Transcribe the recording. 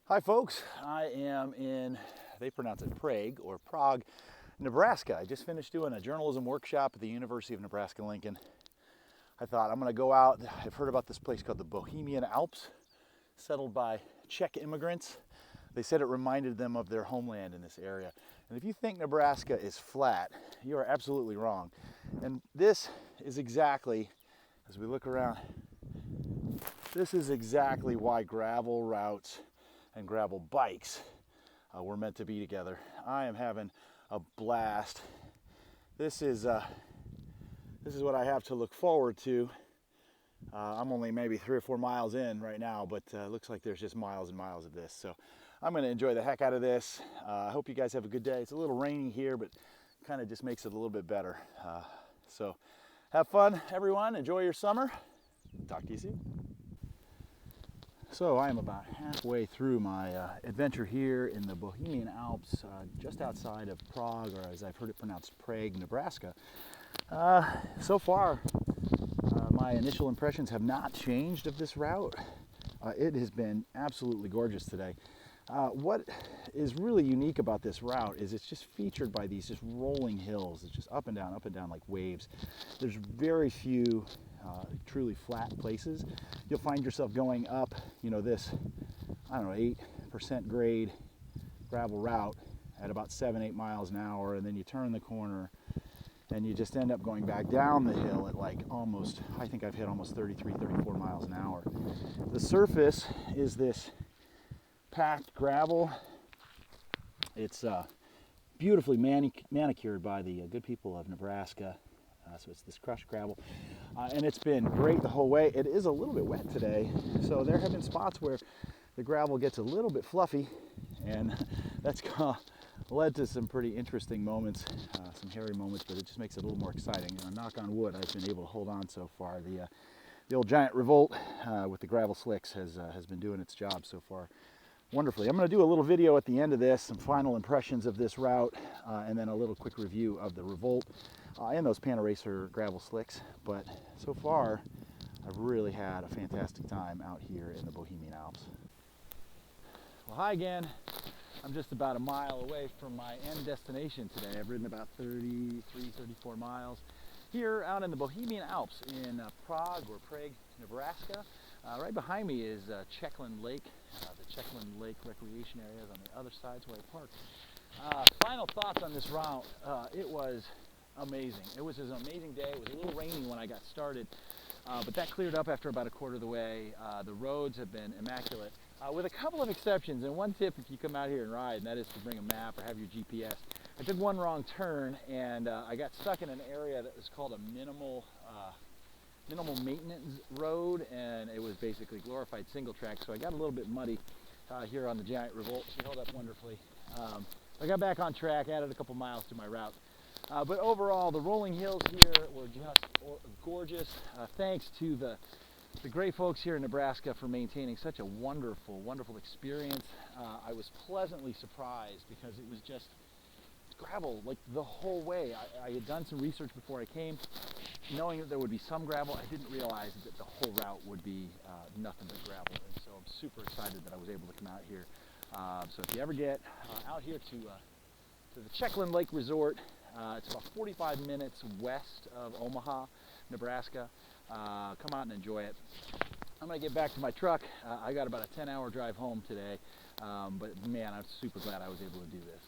Hi folks, I am in, they pronounce it Prague or Prague, Nebraska. I just finished doing a journalism workshop at the University of Nebraska-Lincoln. I thought I'm gonna go out. I've heard about this place called the Bohemian Alps, settled by Czech immigrants. They said it reminded them of their homeland in this area. And if you think Nebraska is flat, you are absolutely wrong. And this is exactly, as we look around, this is exactly why gravel routes and gravel bikes were meant to be together. I am having a blast. This is what I have to look forward to. I'm only maybe 3 or 4 miles in right now, but it looks like there's just miles and miles of this. So I'm going to enjoy the heck out of this. I hope you guys have a good day. It's a little rainy here, but kind of just makes it a little bit better. So have fun, everyone. Enjoy your summer. Talk to you soon. So I am about halfway through my adventure here in the Bohemian Alps, just outside of Prague, or as I've heard it pronounced, Prague, Nebraska. So far, my initial impressions have not changed of this route. It has been absolutely gorgeous today. What is really unique about this route is it's just featured by these just rolling hills. It's just up and down like waves. There's very few truly flat places. You'll find yourself going up, this, 8% grade gravel route at about 7-8 miles an hour, and then you turn the corner and you just end up going back down the hill at I think I've hit almost 33-34 miles an hour. The surface is this packed gravel. It's beautifully manicured by the good people of Nebraska. So it's this crushed gravel, and it's been great the whole way. It is a little bit wet today, so there have been spots where the gravel gets a little bit fluffy, and that's led to some pretty interesting moments, some hairy moments, but it just makes it a little more exciting. Knock on wood, I've been able to hold on so far. The old Giant Revolt with the gravel slicks has been doing its job so far wonderfully. I'm going to do a little video at the end of this, some final impressions of this route, and then a little quick review of the Revolt and those Pan-Eraser gravel slicks. But so far, I've really had a fantastic time out here in the Bohemian Alps. Well, hi again. I'm just about a mile away from my end destination today. I've ridden about 34 miles here out in the Bohemian Alps in Prague or Prague, Nebraska. Right behind me is Czechland Lake. The Czechland Lake Recreation Area is on the other side where I park. Final thoughts on this route. It was amazing. It was an amazing day. It was a little rainy when I got started, but that cleared up after about a quarter of the way. The roads have been immaculate, with a couple of exceptions. And one tip if you come out here and ride, and that is to bring a map or have your GPS. I took one wrong turn, and I got stuck in an area that was called a minimal maintenance road, and it was basically glorified single track, so I got a little bit muddy here on the Giant Revolt. She held up wonderfully. I got back on track, added a couple miles to my route. But overall, the rolling hills here were just gorgeous. Thanks to the great folks here in Nebraska for maintaining such a wonderful, wonderful experience. I was pleasantly surprised because it was just gravel like the whole way. I had done some research before I came, knowing that there would be some gravel. I didn't realize that the whole route would be nothing but gravel, and so I'm super excited that I was able to come out here. So if you ever get out here to the Czechland Lake Resort, it's about 45 minutes west of Omaha, Nebraska. Come out and enjoy it. I'm going to get back to my truck. I got about a 10-hour drive home today, but man, I'm super glad I was able to do this.